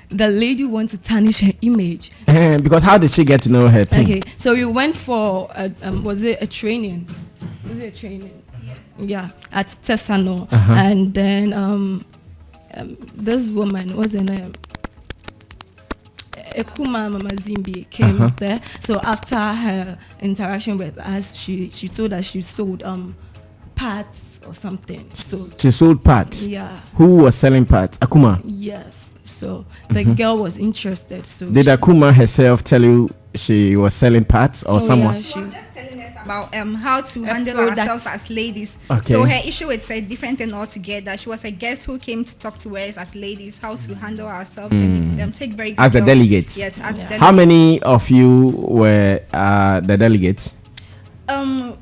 the lady wants to tarnish her image. Because how did she get to know her thing? Okay, so we went for was it a training? Yes. Yeah, at Tessano, and then this woman was in Ekuma Mama Zimbi came there. So after her interaction with us, she told us she sold parts or something. So she sold parts. Yeah. Who was selling parts? Akuma. Yes. So the girl was interested. So did Akuma herself tell you she was selling parts or someone? Yeah, she was just telling us about how to handle ourselves as ladies. Okay. So her issue is a different thing altogether. She was a guest who came to talk to us as ladies how to handle ourselves and take very good as the delegates. Yes, as delegates. How many of you were the delegates?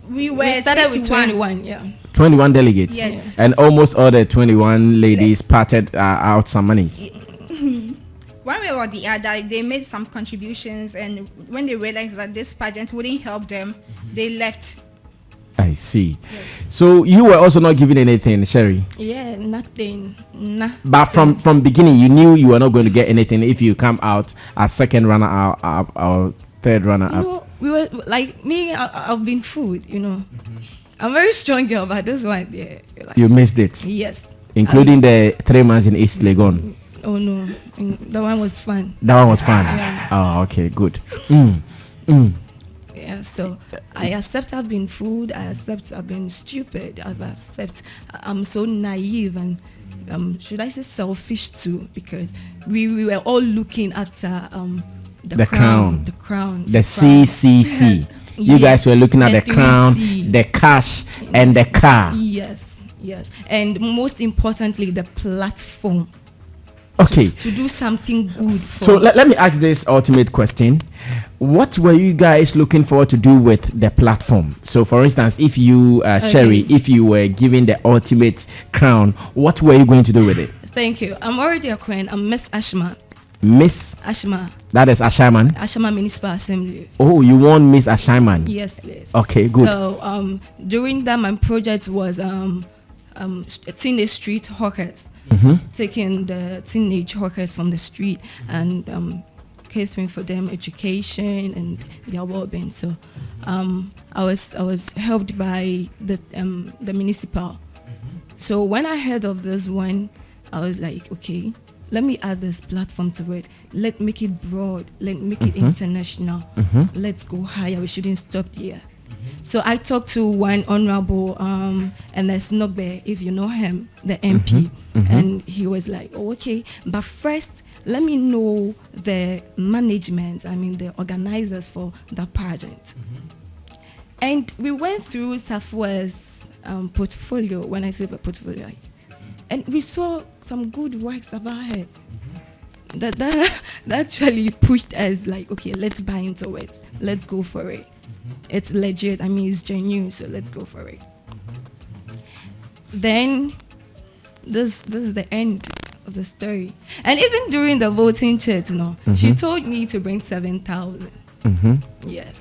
We started with 21. Yeah. 21 delegates. Yes. And almost all the 21 ladies parted out some monies. One way or the other, they made some contributions, and when they realized that this pageant wouldn't help them, they left. I see. Yes. So you were also not given anything, Sherry? Yeah, nothing. Nah. But from beginning, you knew you were not going to get anything if you come out as second runner up or third runner up. No, we were like me. I've been food, you know. I'm a very strong girl, but this one, yeah. Like, you missed it. Yes. Including the 3 months in East Legon. Oh no, that one was fun. That one was fun. Yeah. Oh, okay, good. Yeah, so I accept I've been fooled. I accept I've been stupid. I accept I'm so naive and should I say selfish too? Because we were all looking after the crown, the CCC. You guys were looking at the crown, the cash, and the car. Yes, and most importantly, the platform. Okay. To do something good. So let me ask this ultimate question. What were you guys looking forward to do with the platform? So for instance, if you, Sherry, if you were given the ultimate crown, what were you going to do with it? Thank you. I'm already a queen. I'm Miss Ashma. Miss Ashma. That is Ashaiman? Ashama Municipal Assembly. Oh, you want Miss Ashaiman? Yes, please. Okay, good. So during that, my project was teenage street hawkers. Taking the teenage hawkers from the street and catering for them education and their well-being. So I was helped by the municipal. So when I heard of this one, I was like, okay, let me add this platform to it. Let's make it broad. Let's make it international. Let's go higher. We shouldn't stop here. So I talked to one honorable, and there's Nogbe, if you know him, the MP, and he was like, oh, okay, but first, let me know the management, the organizers for the pageant. And we went through Safua's portfolio, when I say the portfolio, and we saw some good works about her. That actually pushed us like, okay, let's buy into it. Let's go for it. It's legit. It's genuine. So let's go for it. Then this is the end of the story. And even during the voting chat, she told me to bring 7,000. Yes.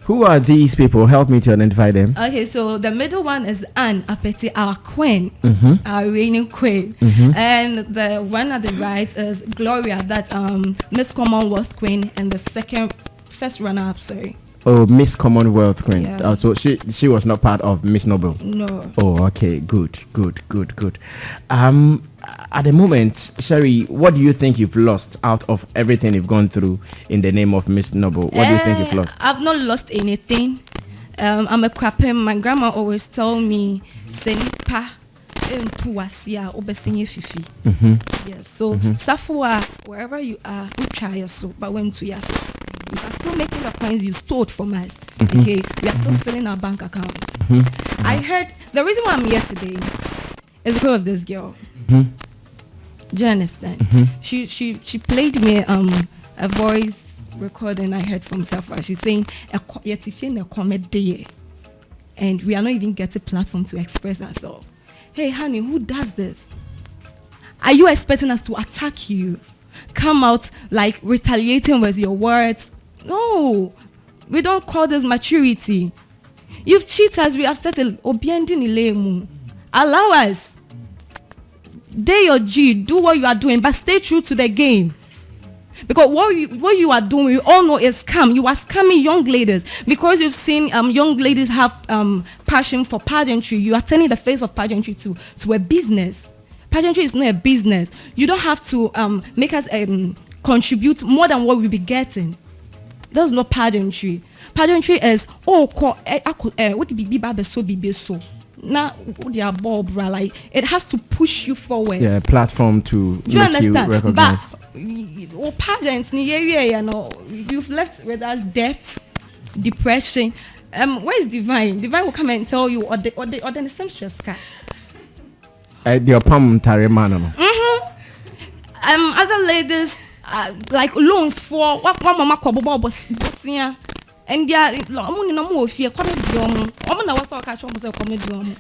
Who are these people? Help me to identify them. Okay, so the middle one is Anne Apeti, our queen, our reigning queen. And the one at the right is Gloria, that Miss Commonwealth queen, and the first runner-up, sorry. Oh, Miss Commonwealth queen. Yeah. So she was not part of Miss Noble. No. Oh, okay, good. At the moment, Sherry, what do you think you've lost out of everything you've gone through in the name of Miss Noble? What do you think you've lost? I've not lost anything. I'm a kwapem. My grandma always told me, "Senipa empuasia obesenye fifi." Yes. So Safua, wherever you are, we try your so, but when to yes, you are still making the coins you stored from us. Okay, we are still filling our bank account. I heard the reason why I'm here today is because of this girl. Do you understand? She played me a voice recording I heard from Safa. She's saying a comedy, and we are not even getting a platform to express ourselves. Hey honey, who does this? Are you expecting us to attack you? Come out like retaliating with your words? No, we don't call this maturity. You've cheated us. We have started obending ilemu. Allow us. day your G, do what you are doing, but stay true to the game. Because what you are doing, we all know is scam. You are scamming young ladies because you've seen young ladies have passion for pageantry. You are turning the face of pageantry to a business. Pageantry is not a business. You don't have to make us contribute more than what we'll be getting. That's not pageantry. Pageantry is what be so. Now, like it has to push you forward. Yeah, platform to do you make understand? you recognize. But pageants, you've left with us debt, depression. Where's Divine? Divine will come and tell you, or the seamstress car. The palm tare man. Other ladies like loans for what mama kobo boss and they are no more fear comedy drum. Na was catch almost a comedy drum.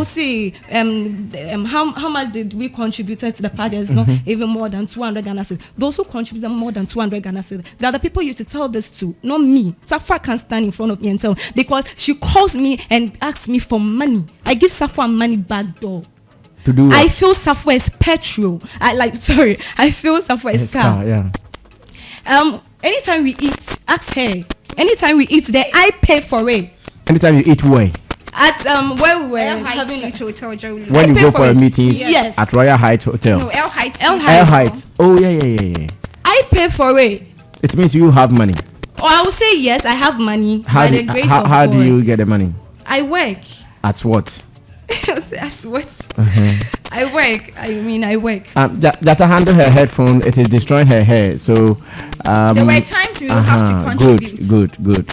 Say how much did we contribute to the pageant? No, even more than 200 Ghana cedis. Those who contributed more than 200 Ghana cedis, the other people used to tell this to, not me. Safa can't stand in front of me and tell, because she calls me and asks me for money. I give Safa money back door. To do what? I feel Safa is petrol. I feel Safa is car. Yeah. Anytime we eat, ask her. Anytime we eat there, I pay for it. Anytime you eat where? At where we were having a hotel, when you go for a meeting, yes, at Royal Heights Hotel. No, L Heights. L Heights. Oh yeah. I pay for it. It means you have money. Oh, I will say yes, I have money. How do you get the money? I work. At what? At what? I work. I work. That handle her headphone, it is destroying her hair. So there were times we will have to contribute. Good.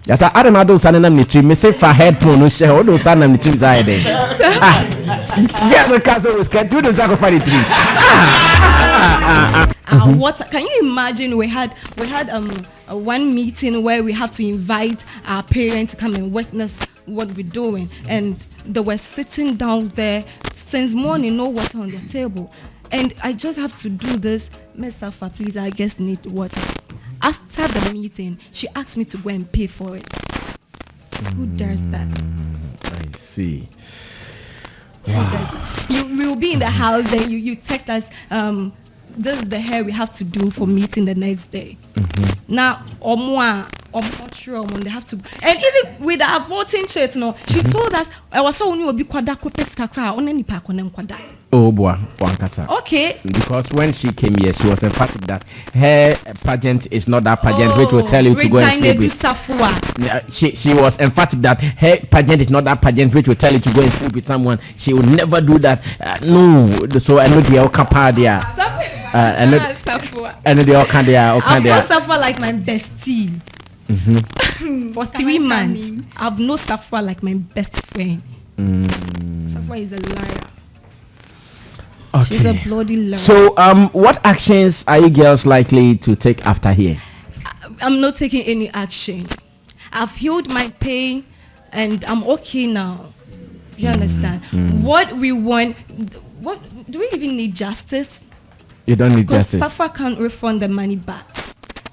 That I don't know sanam nichi. Me say for headphone no share. All those sanam nichi is there. Get the castle was can do the jago party tree. What can you imagine? We had one meeting where we have to invite our parents to come and witness what we're doing, and they were sitting down there since morning, no water on the table, and I just have to do this. Miss Safa, please, I just need water. After the meeting, she asked me to go and pay for it. Who dares that? I see. Wow. We will be in the house, then you text us, this is the hair we have to do for meeting the next day. Now, they have to, and even with our voting shirt, she told us I was so only be kwada kakra on any park on kwada. Oh boy, Wankasa. Okay. Because when she came here, she was emphatic that her pageant is not that pageant which will tell you to go and sleep with. She was emphatic that her pageant is not that pageant which will tell you to go and sleep with someone. She will never do that. No. So I know the Okapa there. I know the Okanda. I suffer like my bestie. For 3 months, I've no Safa like my best friend. Safa is a liar. Okay. She's a bloody liar. So, what actions are you girls likely to take after here? I'm not taking any action. I've healed my pain, and I'm okay now. You understand? What we want? What do we even need? Justice? You don't need justice. Because Safa can't refund the money back.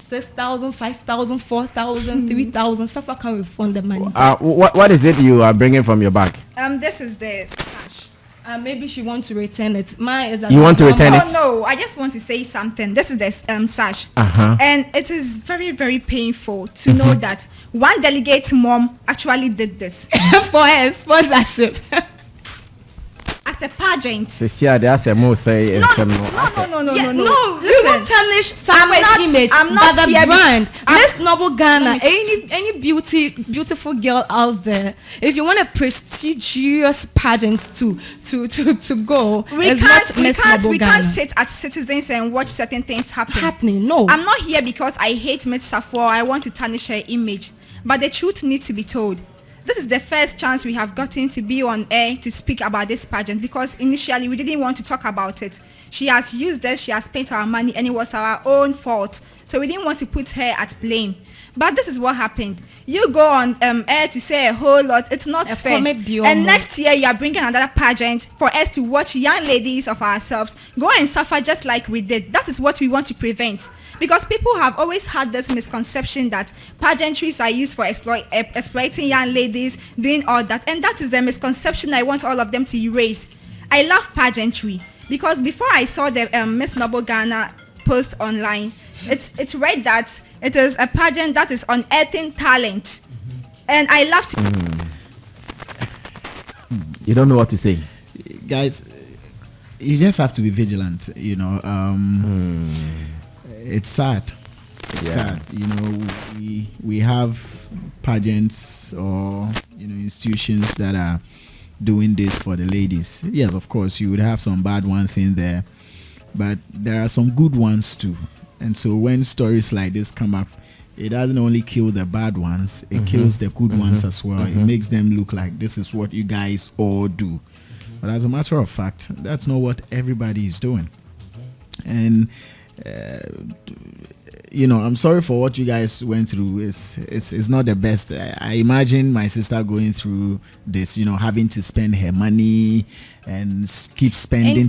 6,000, 5,000, 4,000, 3,000. Safa can't refund the money. What is it you are bringing from your bag? This is the cash. Maybe she wants to return it. You want to return it? Oh no, I just want to say something. This is the sash, and it is very, very painful to know that one delegate's mom actually did this for her sponsorship. As a pageant. No. You don't tarnish Safa's image. I'm not but the here brand. Miss Noble Ghana, any beautiful girl out there, if you want a prestigious pageant to go, we can't sit as citizens and watch certain things happening. No, I'm not here because I hate Miss Safo. I want to tarnish her image, but the truth needs to be told. This is the first chance we have gotten to be on air to speak about this pageant, because initially we didn't want to talk about it. She has used this, she has spent our money, and it was our own fault. So we didn't want to put her at blame. But this is what happened. You go on air to say a whole lot. It's not fair. And next year you are bringing another pageant for us to watch young ladies of ourselves go and suffer just like we did. That is what we want to prevent. Because people have always had this misconception that pageantries are used for exploiting young ladies, doing all that. And that is a misconception I want all of them to erase. I love pageantry because before I saw the Miss Noble Ghana post online, it's read that it is a pageant that is unearthing talent, and I love to. You don't know what to say, guys. You just have to be vigilant. It's sad. It's sad. We have pageants or institutions that are doing this for the ladies. Yes, of course, you would have some bad ones in there, but there are some good ones too. And so when stories like this come up, it doesn't only kill the bad ones, it kills the good ones as well. It makes them look like this is what you guys all do. But as a matter of fact, that's not what everybody is doing. And I'm sorry for what you guys went through. It's not the best. I imagine my sister going through this, having to spend her money and keep spending,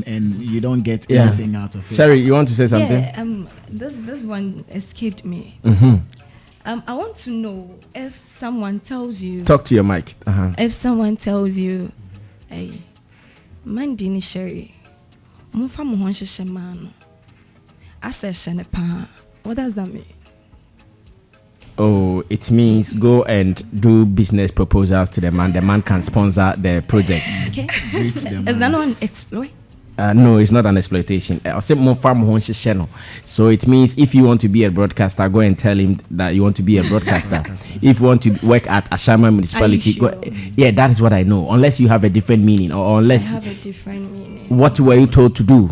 and you don't get anything out of it. Sherry, you want to say something? Yeah, this one escaped me. I want to know if someone tells you. Talk to your mic. If someone tells you, hey, Mandi ni Sherry, mufa muhonshe shemano. What does that mean? Oh, it means go and do business proposals to the man. The man can sponsor the project. Okay. Is that not an exploit? No, it's not an exploitation. So it means if you want to be a broadcaster, go and tell him that you want to be a broadcaster. If you want to work at Ashama municipality, sure? Yeah, that is what I know. Unless you have a different meaning, or unless I have a different meaning. What were you told to do?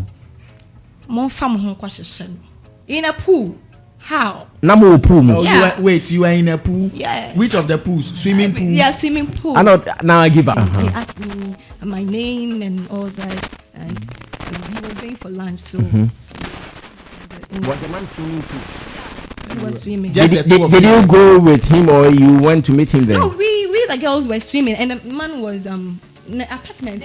In a pool. How? Namu pool. Oh, Yeah. you are in a pool? Yeah. Which of the pools? Swimming pool? Yeah, swimming pool. I know. Now I give up. He asked me my name and all that, and he was going for lunch, so Was the man swimming pool? he was swimming. Just Did the two of you you. go with him, or you went to meet him there? No, we the girls were swimming, and the man was in the apartment.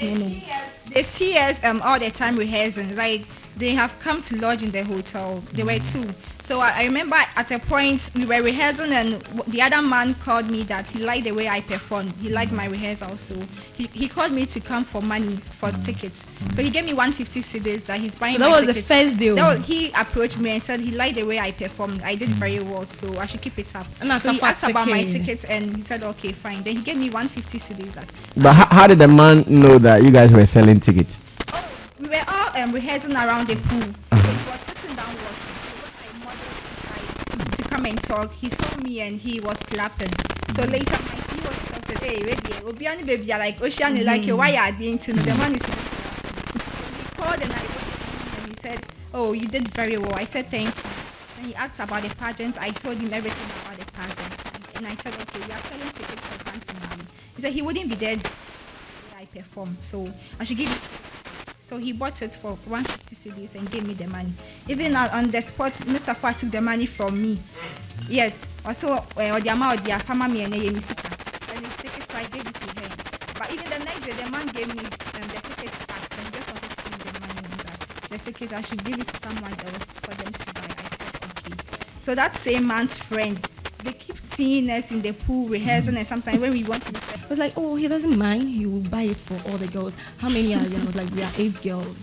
They see us all the time rehearsing. Like they have come to lodge in the hotel. There were two. So I remember at a point we were rehearsing, and the other man called me that he liked the way I performed. He liked my rehearsal, so he called me to come for money for tickets. So he gave me 150 cedis that he's buying. So that my was the tickets. first deal. He approached me and said he liked the way I performed. I did very well, so I should keep it up. And So he asked about my ticket. tickets, and he said okay, fine. Then he gave me 150 cedis. But how did the man know that you guys were selling tickets? We were all rehearsing around the pool. So he was sitting down watching. To come and talk, he saw me and he was clapping. So later he was talking, hey, ready, Obiani baby, like Ocean, like why are they into the man is clapping. So he called and I went to him and he said, oh, you did very well. I said thank you. And he asked about the pageant. I told him everything about the pageant. And I said, okay, we are selling tickets for something. He said he wouldn't be there when I performed, so I should give it. So he bought it for 150 cedis and gave me the money. Even on the spot, Mr. Fa took the money from me. Yes. Also, the amount of the family and the tickets, so I gave it to him. But even the next day, the man gave me the tickets back, and he just wanted to spend the money on that. The tickets, I should give it to someone else for them to buy. I said, okay. So that same man's friend, they keep seeing us in the pool rehearsing, and sometimes when we want to, I was like, oh, he doesn't mind. He will buy it for all the girls. How many are there? I was like, we are 8 girls.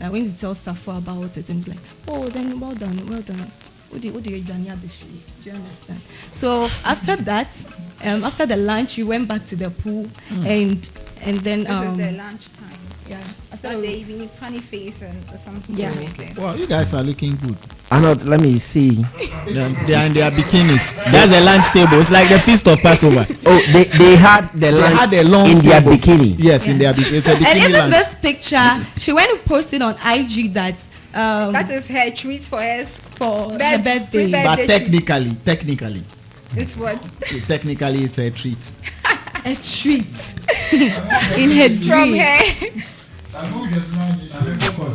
And when you tell Safa about it, and he's like, oh, then well done. What do you do you understand? So after that, after the lunch, we went back to the pool, and then this is the lunch time. yeah, After the evening, funny face and something. Yeah. Okay. Wow, you guys are looking good. Let me see. They are in their bikinis. That's the lunch table. It's like the feast of Passover. Oh, they had the lunch had a long in their table. bikini. Yes, in their bikini. It's a And bikini even lunch. this picture, she went to post it on IG that That is her treat for her. for her Bed- birthday. pre-bed- But birthday technically, It's what? it's a treat. A treat in her From dream. her.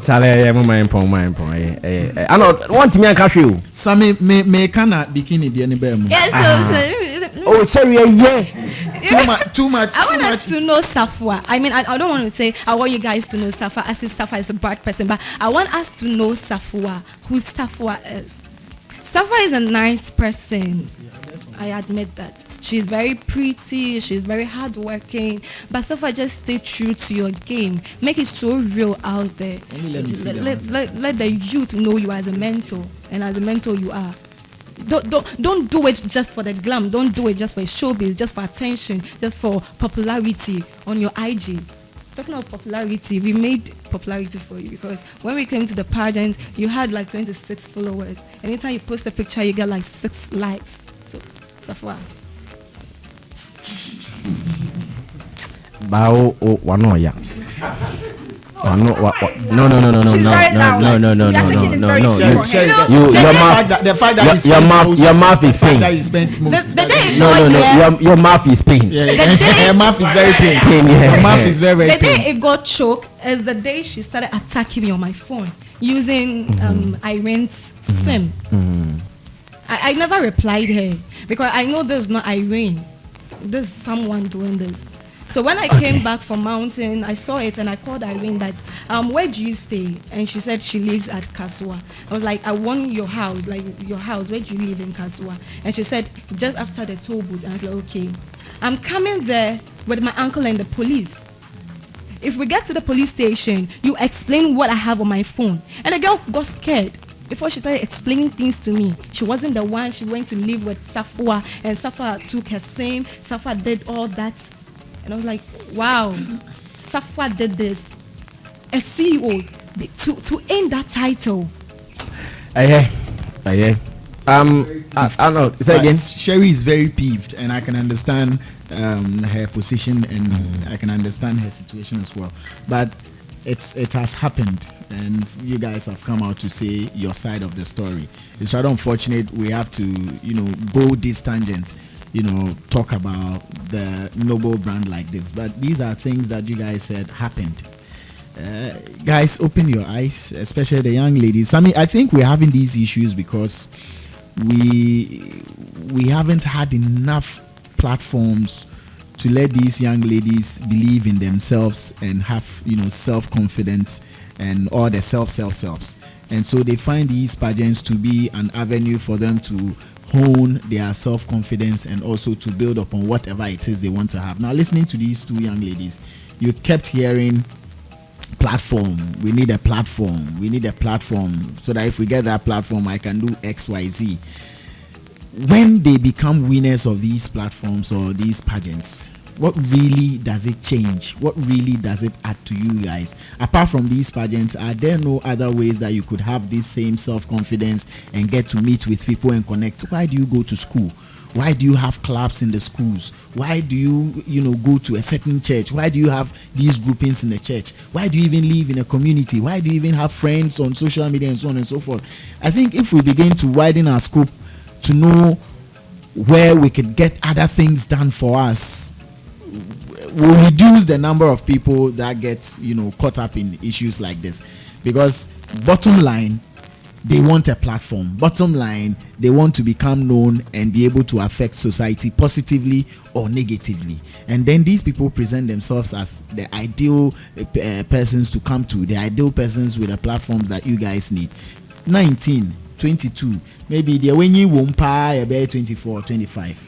Charlie, my pong. I know. Want me and cashew? Some me cannot bikini the anybody. Yeah, Oh, sorry, yeah. Too much. I want us to know Safwa. I mean, I don't want to say I want you guys to know Safwa as if Safwa is a bad person, but I want us to know Safwa, who Safwa is. Safwa is a nice person. I admit that. She's very pretty. She's very hardworking. But Safa, just stay true to your game. Make it so real out there. Let the youth know you as a mentor, and as a mentor you are. Don't do it just for the glam. Don't do it just for showbiz, just for attention, just for popularity on your IG. Talking of popularity, we made popularity for you because when we came to the pageant, you had like 26 followers. Anytime you post a picture, you get like 6 likes. So that's why. Bao wanoya. No. Your mouth is pain. Your mouth is pain. Her mouth is very pain. Her mouth is very The day pain. it got choked is the day she started attacking me on my phone using Irene's SIM. I never replied her because I know this is not Irene. There's someone doing this. So when I came back from Mountain, I saw it and I called Irene that, where do you stay? And she said she lives at Kasua. I was like, I want your house, where do you live in Kasua? And she said, just after the toll booth. And I was like, okay. I'm coming there with my uncle and the police. If we get to the police station, you explain what I have on my phone. And the girl got scared. Before she started explaining things to me, she wasn't the one. She went to live with Safwa, and Safwa took her SIM. Safwa did all that. And I was like, wow, Safwa did this. A CEO to end that title. I don't know. Say again. Sherry is very peeved, and I can understand her position, and I can understand her situation as well. But it has happened, and you guys have come out to say your side of the story. It's rather unfortunate we have to, go this tangent. Talk about the noble brand like this, but these are things that you guys said happened. Guys, open your eyes, especially the young ladies. I think we're having these issues because we haven't had enough platforms to let these young ladies believe in themselves and have self-confidence and all the selves, and so they find these pageants to be an avenue for them to hone their self-confidence and also to build upon whatever it is they want to have. Now, listening to these two young ladies, you kept hearing platform. We need a platform so that if we get that platform, I can do XYZ. When they become winners of these platforms or these pageants, what really does it change? What really does it add to you guys? Apart from these pageants, are there no other ways that you could have this same self-confidence and get to meet with people and connect? Why do you go to school? Why do you have clubs in the schools? Why do you go to a certain church? Why do you have these groupings in the church? Why do you even live in a community? Why do you even have friends on social media and so on and so forth? I think if we begin to widen our scope to know where we could get other things done for us, we'll reduce the number of people that get caught up in issues like this. Because bottom line, they want a platform. Bottom line, they want to become known and be able to affect society positively or negatively. And then these people present themselves as the ideal persons to come to, the ideal persons with the platforms that you guys need. 19, 22, maybe the when you won't pay about 24, 25.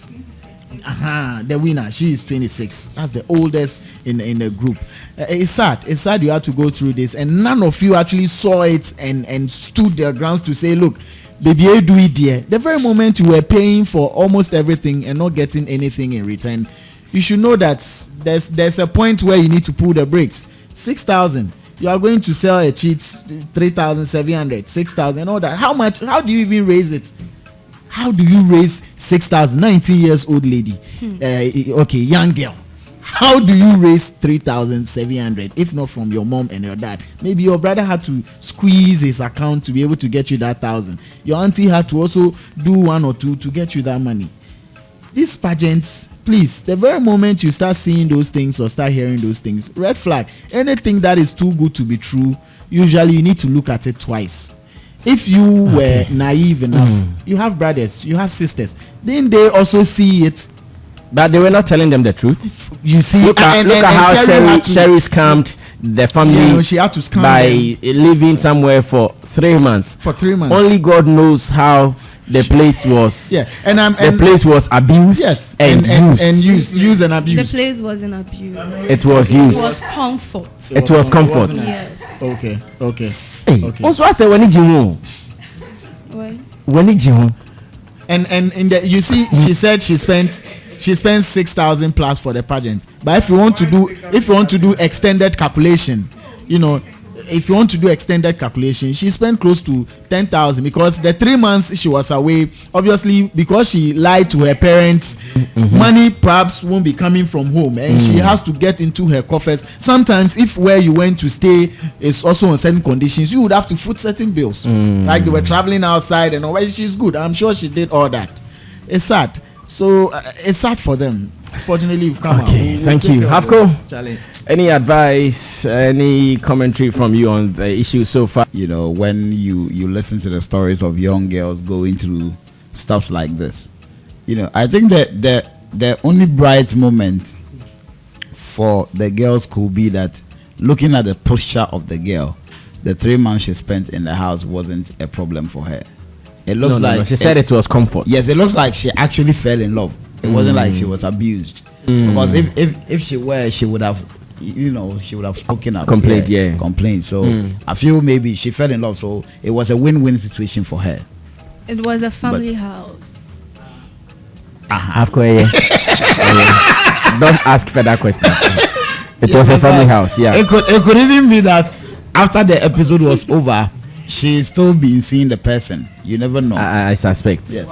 The winner, she is 26. That's the oldest in the group. It's sad you have to go through this, and none of you actually saw it and stood their grounds to say, look, baby, you do it there. The very moment you were paying for almost everything and not getting anything in return, you should know that there's a point where you need to pull the brakes. 6,000, you are going to sell a cheat 3,700, 6,000, all that. How do you even raise it? How do you raise 6,000? 19 years old lady, young girl. How do you raise 3,700 if not from your mom and your dad? Maybe your brother had to squeeze his account to be able to get you that 1,000. Your auntie had to also do 1 or 2 to get you that money. These pageants, please, the very moment you start seeing those things or start hearing those things, red flag. Anything that is too good to be true, usually you need to look at it twice. If you were naive enough, you have brothers, you have sisters, didn't they also see it? But they were not telling them the truth. You see, look at how Sherry scammed the family she had to scam by living somewhere for 3 months. For 3 months. Only God knows how the place was the place was abused. Yes, and used and The abused. place wasn't abused. it was used. It was comfort. It was comfort. Yes. Okay. Hey, Okay. also I said when Well, And in the you see, she said she spent 6,000 plus for the pageant. But if you want to do extended calculation, if you want to do extended calculation, she spent close to 10,000 because the 3 months she was away, obviously because she lied to her parents, money perhaps won't be coming from home, and she has to get into her coffers. Sometimes if where you went to stay is also on certain conditions, you would have to foot certain bills, like they were traveling outside and all. Well, she's good. I'm sure she did all that. It's sad. So it's sad for them. Fortunately, you've come out. Thank you. Havko, any advice, any commentary from you on the issue so far? When you listen to the stories of young girls going through stuff like this, I think that the only bright moment for the girls could be that looking at the posture of the girl, the 3 months she spent in the house wasn't a problem for her. It looks like she said it was comfort. Yes, it looks like she actually fell in love. It wasn't like she was abused. Because if she were, she would have, she would have spoken up. Complained. So I feel maybe she fell in love. So it was a win-win situation for her. it was a family house. Don't ask further questions. It was a family house. Yeah. It could even be that after the episode was over, she's still been seeing the person. You never know. I suspect. Yes.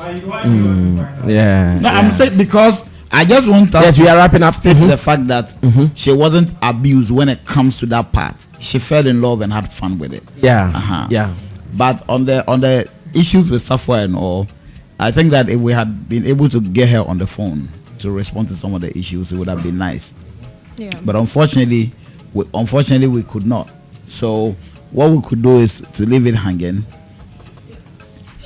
Yeah. No, I'm saying because I just want us we are wrapping up. State the fact that she wasn't abused when it comes to that part. She fell in love and had fun with it. Yeah. Yeah. But on the issues with Safwa and all, I think that if we had been able to get her on the phone to respond to some of the issues, it would have been nice. Yeah. But unfortunately, we could not. So what we could do is to leave it hanging.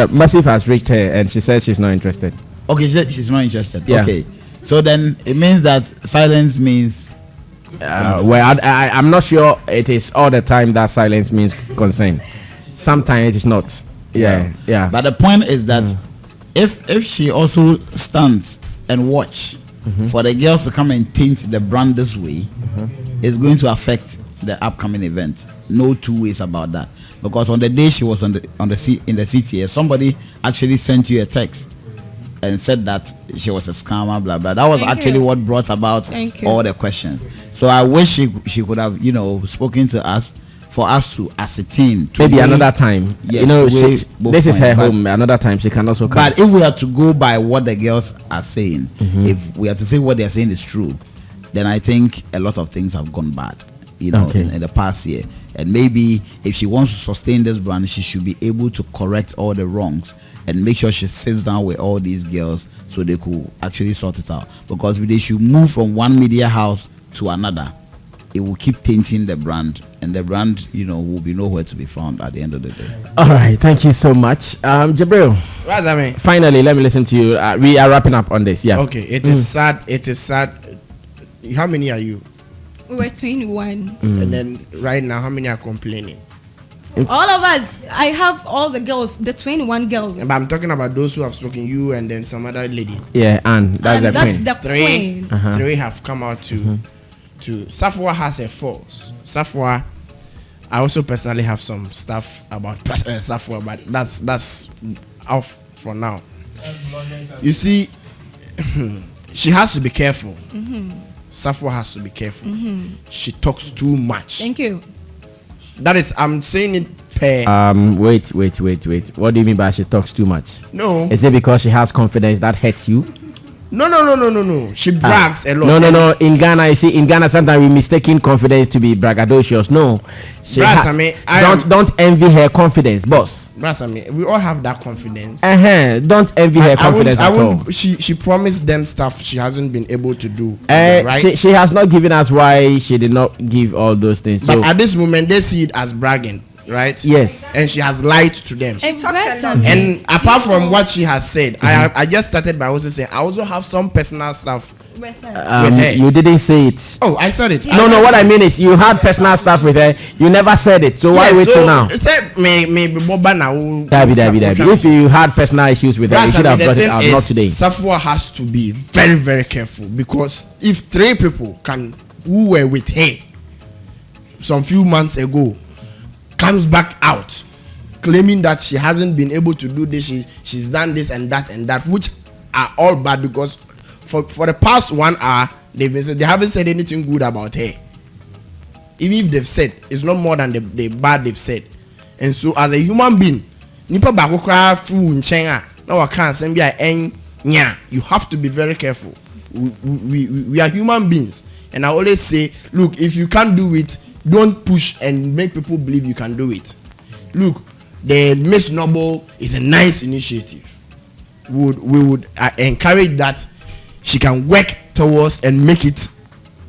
Massive has reached her and she says she's not interested. Okay, she's not interested. Yeah. Okay, so then it means that silence means. Well, I'm not sure it is all the time that silence means consent. Sometimes it is not. Yeah. But the point is that if she also stands and watch for the girls to come and taint the brand this way, it's going to affect the upcoming event. No two ways about that. Because on the day she was in the CTA, somebody actually sent you a text and said that she was a scammer, blah blah. That was actually what brought about all the questions. So I wish she could have, spoken to us for us to ascertain. Maybe another time. Yes, this is her home. Another time she can also come. But if we are to go by what the girls are saying, if we have to say what they are saying is true, then I think a lot of things have gone bad, in the past year. And maybe if she wants to sustain this brand, she should be able to correct all the wrongs and make sure she sits down with all these girls so they could actually sort it out. Because if they should move from one media house to another, it will keep tainting the brand, and the brand, will be nowhere to be found at the end of the day. All right, thank you so much, Jabril. Finally, let me listen to you. We are wrapping up on this. Yeah. Okay. It is sad. It is sad. How many are you? We were 21. And then right now, how many are complaining? All of us. I have all the girls, the 21 girls. But I'm talking about those who have spoken, you and then some other lady. Yeah, and that's the queen. The queen. Three have come out to Safwa has a force. Safwa, I also personally have some stuff about Safwa, but that's off for now. You see, she has to be careful. Safwa has to be careful. She talks too much. Thank you. That is, I'm saying it per. Wait. What do you mean by she talks too much? No. Is it because she has confidence that hurts you? No. She brags a lot. No. In Ghana, you see, sometimes we mistaking confidence to be braggadocious. No. Don't envy her confidence, boss. We all have that confidence. Don't envy her confidence at all. She promised them stuff she hasn't been able to do. Right? She has not given us why she did not give all those things. But at this moment, they see it as bragging. Right? Yes. And she has lied to them. Exactly. And apart from what she has said, I just started by also saying I also have some personal stuff With her. You didn't say it. Oh, I said it. No, what I mean is you had personal stuff with her. You never said it. So why wait till now? Maybe Boba now. Dabi. If you had personal issues with her, you should have got it out. Not today. Safwa has to be very, very careful, because if 3 people who were with her some few months ago comes back out claiming that she hasn't been able to do this, she's done this and that, which are all bad, because for the past 1 hour they haven't said anything good about her. Even if they've said, it's not more than the bad they've said. And so as a human being, nipa ba kokra fu nchen a na wa kan sem bia nya, you have to be very careful. We are human beings, and I always say, look, if you can't do it, don't push and make people believe you can do it. Look, the Miss Noble is a nice initiative. We would encourage that she can work towards and make it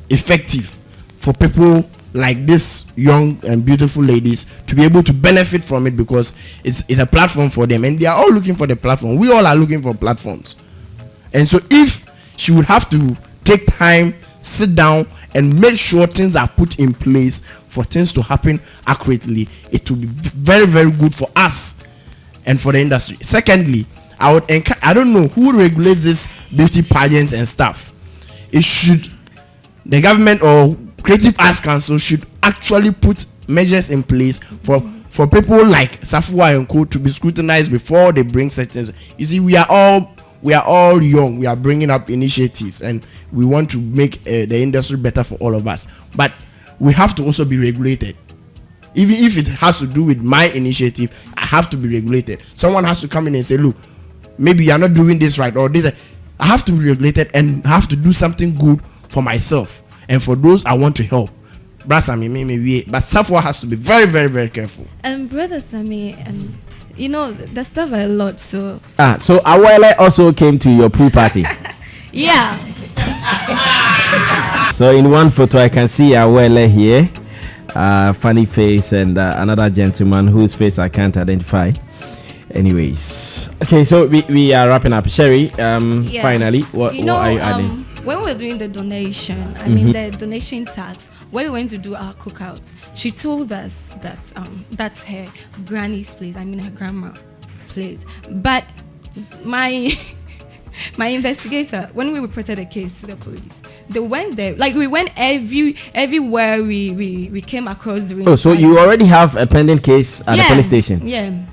effective for people like this young and beautiful ladies to be able to benefit from it, because it's a platform for them, and they are all looking for the platform. We all are looking for platforms. And so if she would have to take time, sit down and make sure things are put in place for things to happen accurately, it will be very, very good for us and for the industry. Secondly, I don't know who regulates this beauty pageants and stuff. It should, the government or Creative Arts Council should actually put measures in place for people like Safwa and Co to be scrutinized before they bring such things. You see, we are all young. We are bringing up initiatives, and we want to make the industry better for all of us. But we have to also be regulated. Even if it has to do with my initiative, I have to be regulated. Someone has to come in and say, look, maybe you're not doing this right, or this. I have to be regulated and have to do something good for myself and for those I want to help. But Safwa has to be very, very, very careful. Brother Sammy, you know, the stuff a lot, so... So Awele also came to your pool party? Yeah. So in one photo, I can see Awele here, funny face, and another gentleman whose face I can't identify. Anyways. Okay, so we are wrapping up. Sherry, finally, what are you adding? When we were doing the donation, I mean the donation tax, when we went to do our cookouts, she told us that that's her granny's place. I mean her grandma's place. But my investigator, when we reported the case to the police, they went there. Like we went everywhere we came across during. Oh, so you already have a pending case at the police station? Yeah.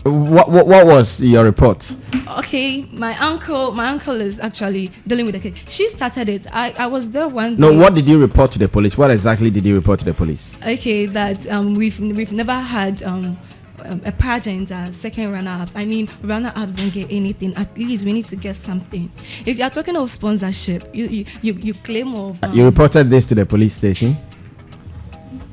What was your report? Okay, my uncle is actually dealing with the case. She started it. I was there one day. No, what did you report to the police? What exactly did you report to the police? Okay, that we've never had a pageant second runner-up. I mean, runner-up don't get anything. At least we need to get something. If you are talking of sponsorship, you claim of. You reported this to the police station?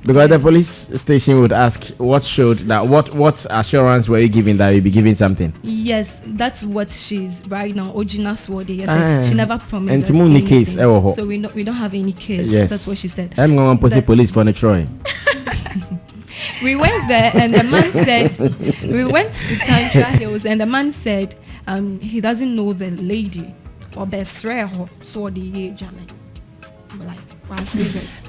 Because the police station would ask what showed that what assurance were you giving that you'll be giving something? Yes, that's what she's right now. Ojina Swadi. She never promised us anything. Case, so we don't have any case. Yes. That's what she said. I'm going to police for the Troy. We went there and the man said we went to Tantra Hills and the man said he doesn't know the lady or best Swadi. Like, wow, serious.